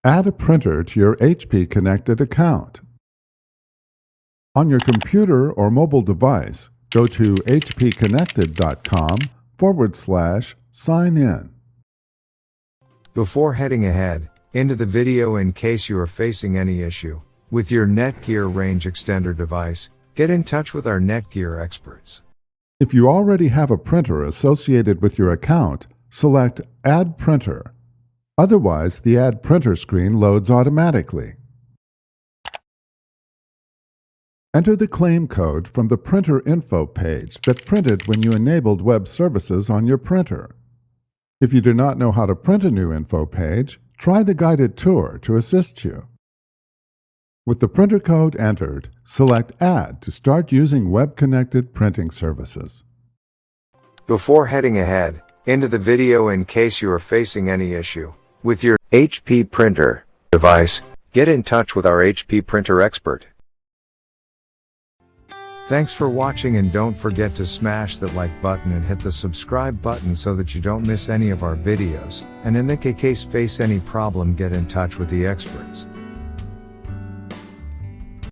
Add a printer to your HP Connected account. On your computer or mobile device, go to hpconnected.com/sign in. Before heading ahead into the video, in case you are facing any issue with your Netgear range extender device, get in touch with our Netgear experts. If you already have a printer associated with your account, select Add Printer. Otherwise, the Add Printer screen loads automatically. Enter the claim code from the printer info page that printed when you enabled web services on your printer. If you do not know how to print a new info page, try the guided tour to assist you. With the printer code entered, select Add to start using web-connected printing services. Before heading ahead into the video, in case you are facing any issue with your HP printer device, get in touch with our HP printer expert. Thanks for watching, and don't forget to smash that like button and hit the subscribe button so that you don't miss any of our videos. And in the case face any problem, get in touch with the experts.